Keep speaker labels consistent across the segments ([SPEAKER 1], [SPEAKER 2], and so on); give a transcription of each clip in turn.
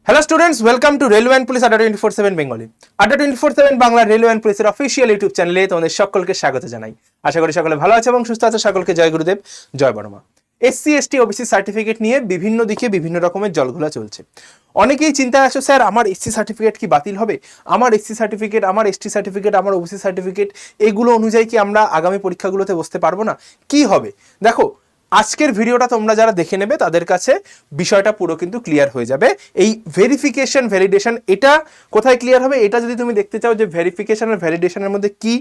[SPEAKER 1] Hello students, welcome to railway and police আড্ডা 24/7 Bengali. আড্ডা 24/7 Bangla railway and পুলিশের official YouTube চ্যানেলে তোমাদের সকলকে স্বাগত জানাই। আশা করি সকলে ভালো আছে এবং সুস্থ আছে। সকলকে জয় গুরুদেব, জয় বড়মা। এসসি এসটি ওবিসি সার্টিফিকেট নিয়ে বিভিন্ন দিকে বিভিন্ন রকমের জলঘোলা চলছে। অনেকেই চিন্তায় আছো, স্যার আমার এসসি সার্টিফিকেট কি বাতিল হবে? আমার এসসি সার্টিফিকেট, আমার এসটি সার্টিফিকেট, আমার ওবিসি সার্টিফিকেট, এগুলো অনুযায়ী কি আমরা আগামী পরীক্ষাগুলোতে বসতে পারবো না? কি হবে? দেখো, আজকের ভিডিওটা তোমরা যারা দেখে নেবে তাদের কাছে বিষয়টা পুরো কিন্তু ক্লিয়ার হয়ে যাবে। এই ভেরিফিকেশন ভ্যালিডেশন এটা কোথায় ক্লিয়ার হবে, এটা যদি তুমি দেখতে চাও যে ভেরিফিকেশন আর ভ্যালিডেশনের মধ্যে কি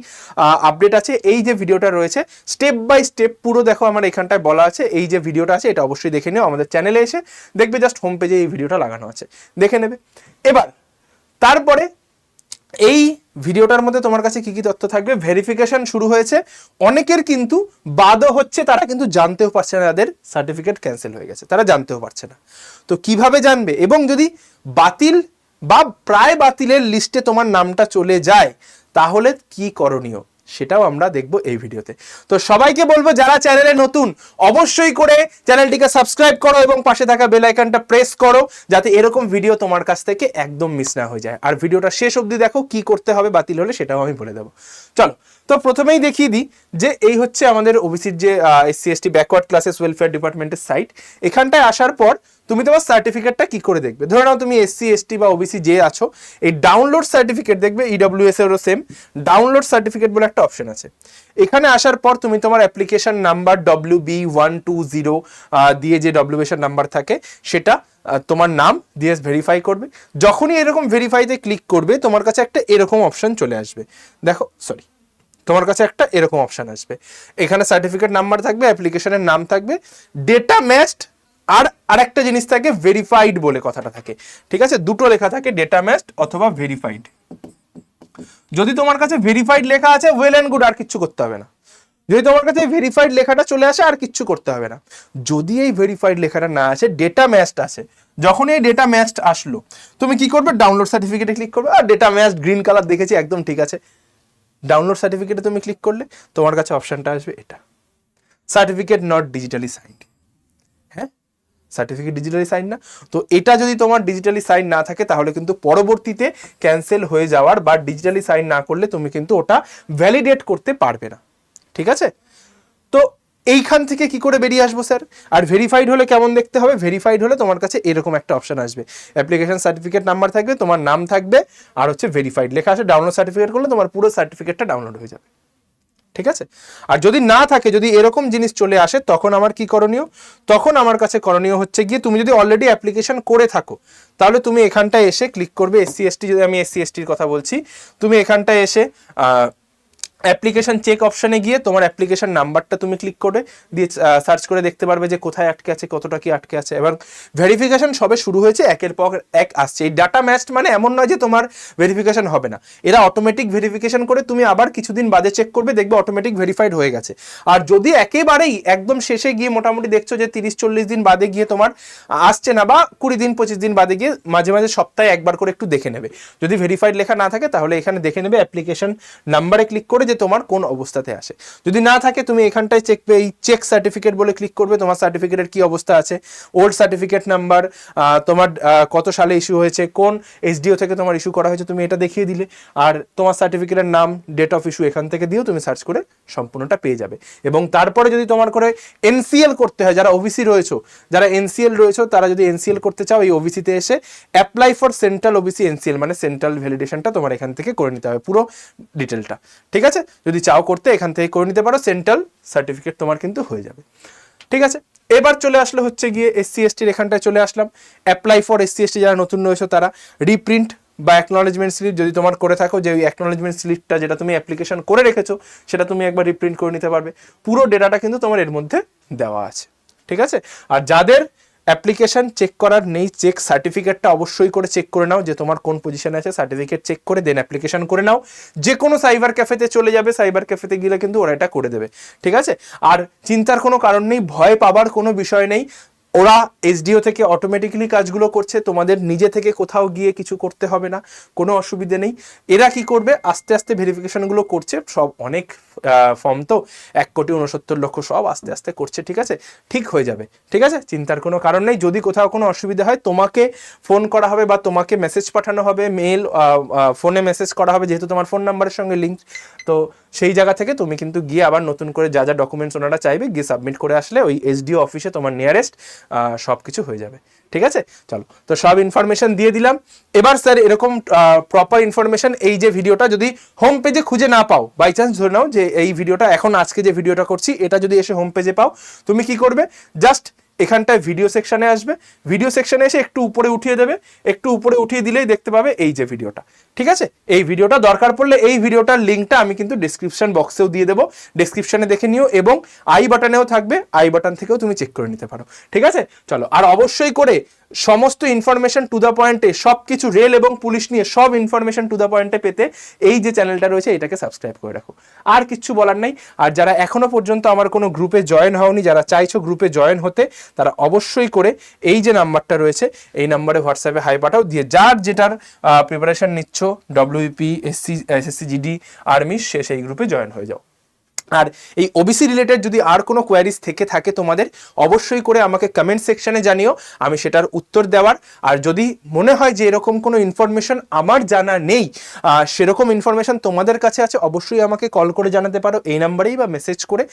[SPEAKER 1] আপডেট আছে, এই যে ভিডিওটা রয়েছে স্টেপ বাই স্টেপ পুরো দেখো আমার এখানটায় বলা আছে। এই যে ভিডিওটা আছে এটা অবশ্যই দেখে নিও, আমাদের চ্যানেলে এসে দেখবে জাস্ট হোম পেজে এই ভিডিওটা লাগানো আছে, দেখে নেবে। এবার তারপরে এই ভিডিওটার মধ্যে তোমার কাছে কি কি তথ্য থাকবে। ভেরিফিকেশন শুরু হয়েছে, অনেকের কিন্তু বাদও হচ্ছে, তারা কিন্তু জানতেও পারছে না তাদের সার্টিফিকেট ক্যান্সেল হয়ে গেছে, তারা জানতেও পারছে না। তো কিভাবে জানবে? এবং যদি বাতিল বা প্রায় বাতিলের লিস্টে তোমার নামটা চলে যায় তাহলে কি করণীয় সেটাও আমরা দেখব এই ভিডিওতে। তো সবাইকে বলবো যারা চ্যানেলে নতুন অবশ্যই করে চ্যানেলটিকে সাবস্ক্রাইব করো এবং পাশে থাকা বেল আইকনটা প্রেস করো যাতে এরকম ভিডিও তোমার কাছ থেকে একদম মিস না হয়ে যায়। আর ভিডিওটা শেষ অবধি দেখো, কি করতে হবে বাতিল হলে সেটাও আমি বলে দেবো। চলো, তো প্রথমেই দেখিয়ে দিই যে এই হচ্ছে আমাদের ওবিসির যে SC ST backward classes welfare ডিপার্টমেন্টের সাইট। এখানটায় আসার পর তুমি তোমার সার্টিফিকেটটা কি করে দেখবে? ধরে নাও তুমি এসসি এসটি বা ওবিসি যে আছো, এই ডাউনলোড সার্টিফিকেট দেখবে, ইডব্লিউএস এরও সেম ডাউনলোড সার্টিফিকেট বলে একটা অপশন আছে। এখানে আসার পর তুমি তোমার অ্যাপ্লিকেশন নাম্বার WB120 দিয়ে যে ডব্লিউএসএর নাম্বার থাকে সেটা তোমার নাম দিয়ে ভেরিফাই করবে। যখনই এরকম ভেরিফাইতে ক্লিক করবে তোমার কাছে একটা এরকম অপশন চলে আসবে। দেখো, সরি, তোমার কাছে একটা এরকম অপশন আসবে। এখানে সার্টিফিকেট নাম্বার থাকবে, অ্যাপ্লিকেশনের নাম থাকবে, ডেটা ম্যাচড, আর আরেকটা জিনিস থাকে ভেরিফাইড বলে কথাটা থাকে। ঠিক আছে, দুটো লেখা থাকে, ডেটা ম্যাচড অথবা ভেরিফাইড। যদি তোমার কাছে ভেরিফাইড লেখা আছে ওয়েল অ্যান্ড গুড, আর কিচ্ছু করতে হবে না। যদি তোমার কাছে ভেরিফাইড লেখাটা চলে আসে আর কিচ্ছু করতে হবে না। যদি এই ভেরিফাইড লেখাটা না আসে, ডেটা ম্যাচড আসে, যখন এই ডেটা ম্যাচড আসলো তুমি কি করবে? ডাউনলোড সার্টিফিকেটে ক্লিক করবে। আর ডেটা ম্যাচড গ্রিন কালার দেখেছি, একদম ঠিক আছে। ডাউনলোড সার্টিফিকেটে তুমি ক্লিক করলে তোমার কাছে অপশনটা আসবে এটা, সার্টিফিকেট নট ডিজিটালি সাইন্ড। হ্যাঁ, সার্টিফিকেট ডিজিটালি সাইন না। তো এটা যদি তোমার ডিজিটালি সাইন না থাকে তাহলে কিন্তু পরবর্তীতে ক্যান্সেল হয়ে যাওয়ার বা ডিজিটালি সাইন না করলে তুমি কিন্তু ওটা ভ্যালিডেট করতে পারবে না। ঠিক আছে, তো এইখান থেকে কি করে বেরিয়ে আসবো স্যার? আর ভেরিফাইড হলে কেমন দেখতে হবে? ভেরিফাইড হলে তোমার কাছে এরকম একটা অপশন আসবে, অ্যাপ্লিকেশন সার্টিফিকেট নাম্বার থাকবে, তোমার নাম থাকবে, আর হচ্ছে ভেরিফাইড লেখা আছে। ডাউনলোড সার্টিফিকেট করলে তোমার পুরো সার্টিফিকেটটা ডাউনলোড হয়ে যাবে। ঠিক আছে, আর যদি না থাকে, যদি এরকম জিনিস চলে আসে, তখন আমার কি করণীয়? তখন আমার কাছে করণীয় হচ্ছে গিয়ে, তুমি যদি অলরেডি অ্যাপ্লিকেশন করে থাকো তাহলে তুমি এখানটায় এসে ক্লিক করবে এসসি এসটি, যদি আমি এসসি এসটির কথা বলছি, তুমি এখানটায় এসে অ্যাপ্লিকেশন চেক অপশনে গিয়ে তোমার অ্যাপ্লিকেশন নাম্বারটা তুমি ক্লিক করে দিয়ে সার্চ করে দেখতে পারবে যে কোথায় আটকে আছে, কতটা কি আটকে আছে। এবং ভেরিফিকেশন সবে শুরু হয়েছে, একের পর এক আসছে। এই ডাটা ম্যাচড মানে এমন নয় যে তোমার ভেরিফিকেশন হবে না, এরা অটোমেটিক ভেরিফিকেশন করে তুমি আবার কিছুদিন বাদে চেক করবে, দেখবে অটোমেটিক ভেরিফাইড হয়ে গেছে। আর যদি একেবারেই একদম শেষে গিয়ে মোটামুটি দেখছো যে 30-40 দিন বাদে গিয়ে তোমার আসছে না, বা 20-25 দিন বাদে গিয়ে মাঝে মাঝে সপ্তাহে একবার করে একটু দেখে নেবে। যদি ভেরিফাইড লেখা না থাকে তাহলে এখানে দেখে নেবে অ্যাপ্লিকেশন নাম্বারে ক্লিক করে যে তোমার কোন অবস্থাতে আসে। যদি না থাকে তুমি এখানটায় এই চেক সার্টিফিকেট বলে ক্লিক করবে, তোমার সার্টিফিকেটের কি অবস্থা আছে, ওল্ড সার্টিফিকেট নাম্বার, তোমার কত সালে ইস্যু হয়েছে, কোন এসডিও থেকে তোমার ইস্যু করা হয়েছে, তুমি এটা দেখিয়ে দিলে, আর তোমার সার্টিফিকেটের নাম, ডেট অফ ইস্যু এখান থেকে দিয়েও তুমি সার্চ করে সম্পূর্ণটা পেয়ে যাবে। এবং তারপরে যদি তোমার করে এনসিএল করতে হয়, যারা ওবিসি রয়েছে, যারা এনসিএল রয়েছে, তারা যদি এনসিএল করতে চাও এই ওবিসিতে এসে apply for central OBC NCL মানে সেন্ট্রাল ভ্যালিডেশনটা তোমার এখান থেকে করে নিতে হবে, পুরো ডিটেলটা। ঠিক আছে, যদি চাও করতে এখান থেকে করে নিতে পারো, সেন্ট্রাল সার্টিফিকেট তোমার কিন্তু হয়ে যাবে। ঠিক আছে, এবার চলে আসলে হচ্ছে গিয়ে এসসি এসটির এখানটায় চলে আসলাম। অ্যাপ্লাই ফর এসসি এসটি যারা নতুন রয়েছে তারা রিপ্রিন্ট বা অ্যাকনোলেজমেন্ট স্লিপ যদি তোমার করে থাকো, যে ওই অ্যাকনোলেজমেন্ট স্লিপটা যেটা তুমি অ্যাপ্লিকেশন করে রেখেছো সেটা তুমি একবার রিপ্রিন্ট করে নিতে পারবে। পুরো ডেটাটা কিন্তু তোমার এর মধ্যে দেওয়া আছে। ঠিক আছে, আর যাদের অ্যাপ্লিকেশন চেক করার নেই, চেক সার্টিফিকেটটা অবশ্যই করে চেক করে নাও যে তোমার কোন পজিশনে আছে, সার্টিফিকেট চেক করে দেন অ্যাপ্লিকেশন করে নাও। যে কোনো সাইবার ক্যাফেতে চলে যাবে, সাইবার ক্যাফেতে গেলে কিন্তু ওরা এটা করে দেবে। ঠিক আছে, আর চিন্তার কোনো কারণ নেই, ভয় পাবার কোনো বিষয় নেই। ওরা এসডিও থেকে অটোমেটিক্যালি কাজগুলো করছে, তোমাদের নিজে থেকে কোথাও গিয়ে কিছু করতে হবে না, কোনো অসুবিধে নেই। এরা কি করবে, আস্তে আস্তে ভেরিফিকেশনগুলো করছে, সব অনেক ফর্ম তো 1,69,00,000 সব আস্তে আস্তে করছে, ঠিক আছে, ঠিক হয়ে যাবে, ঠিক আছে, চিন্তার কোনো কারণ নেই। যদি কোথাও কোনো অসুবিধা হয় তোমাকে ফোন করা হবে বা তোমাকে মেসেজ পাঠানো হবে, মেল, ফোনে মেসেজ করা হবে, যেহেতু তোমার ফোন নাম্বারের সঙ্গে লিঙ্ক, তো সেই জায়গা থেকে তুমি কিন্তু গিয়ে আবার নতুন করে যা যা ডকুমেন্টস ওনারা চাইবে গিয়ে সাবমিট করে আসলে ওই এসডিও অফিসে তোমার নিয়ারেস্ট সব কিছু হয়ে যাবে, ঠিক আছে। চলো, তো সব ইনফরমেশন দিয়ে দিলাম। এবার স্যার এরকম প্রপার ইনফরমেশন, এই যে ভিডিওটা যদি হোম পেজে খুঁজে না পাও, বাই চান্স ধরে নাও যে এই ভিডিওটা এখন আজকে যে ভিডিওটা করছি এটা যদি এসে হোম পেজে পাও, তুমি কি করবে, জাস্ট এখানটায় ভিডিও সেকশনে আসবে, ভিডিও সেকশনে এসে একটু উপরে উঠিয়ে দেবে, একটু উপরে উঠিয়ে দিলেই দেখতে পাবে এই যে ভিডিওটা, ঠিক আছে। এই ভিডিওটা দরকার পড়লে এই ভিডিওটার লিঙ্কটা আমি কিন্তু ডিসক্রিপশন বক্সেও দিয়ে দেবো, ডিসক্রিপশনে দেখে নিও, এবং আই বাটনেও থাকবে, আই বাটন থেকেও তুমি চেক করে নিতে পারো, ঠিক আছে। চলো, আর অবশ্যই করে সমস্ত ইনফরমেশন টু দ্য পয়েন্টে, সব কিছু রেল এবং পুলিশ নিয়ে সব ইনফরমেশন টু দ্য পয়েন্টে পেতে এই যে চ্যানেলটা রয়েছে এটাকে সাবস্ক্রাইব করে রাখো, আর কিচ্ছু বলার নেই। আর যারা এখনো পর্যন্ত আমার কোনো গ্রুপে জয়েন হওনি, যারা চাইছো গ্রুপে জয়েন হতে, তারা অবশ্যই করে এই যে নাম্বারটা রয়েছে এই নাম্বারে হোয়াটসঅ্যাপে হাই পাঠাও, দিয়ে যার যেটার প্রিপারেশন নিচ্ছ, ডব্লিউপি, এসএসসি, জিডি, আর্মি, সে সেই গ্রুপে জয়েন হয়ে যাও। আর এই ওবিসি রিলেটেড যদি আর কোনো কোয়ারিজ থেকে থাকে তোমাদের, অবশ্যই করে আমাকে কমেন্ট সেকশনে জানিও, আমি সেটার উত্তর দেওয়ার। আর যদি মনে হয় যে এরকম কোনো ইনফরমেশন আমার জানা নেই, সেরকম ইনফরমেশন তোমাদের কাছে আছে, অবশ্যই আমাকে কল করে জানাতে পারো এই নাম্বারেই বা মেসেজ করে।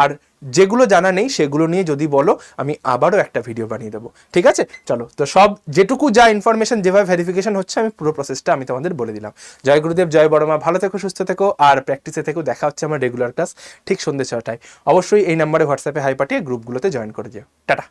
[SPEAKER 1] আর যেগুলো জানা নেই সেগুলো নিয়ে যদি বলো, আমি আবারও একটা ভিডিও বানিয়ে দেবো, ঠিক আছে। চলো, তো সব যেটুকু যা ইনফরমেশন যেভাবে ভেরিফিকেশন হচ্ছে আমি পুরো প্রসেসটা আমি তোমাদের বলে দিলাম। জয় গুরুদেব, জয় বড়মা, ভালো থেকো, সুস্থ থেকো, আর প্র্যাকটিসে থেকো। দেখা হচ্ছে আমার রেগুলার ক্লাস ঠিক সন্ধ্যে 6টায়। অবশ্যই এই নাম্বারে হোয়াটসঅ্যাপে হাই পাঠিয়ে গ্রুপগুলোতে জয়েন করে দিও। টাটা।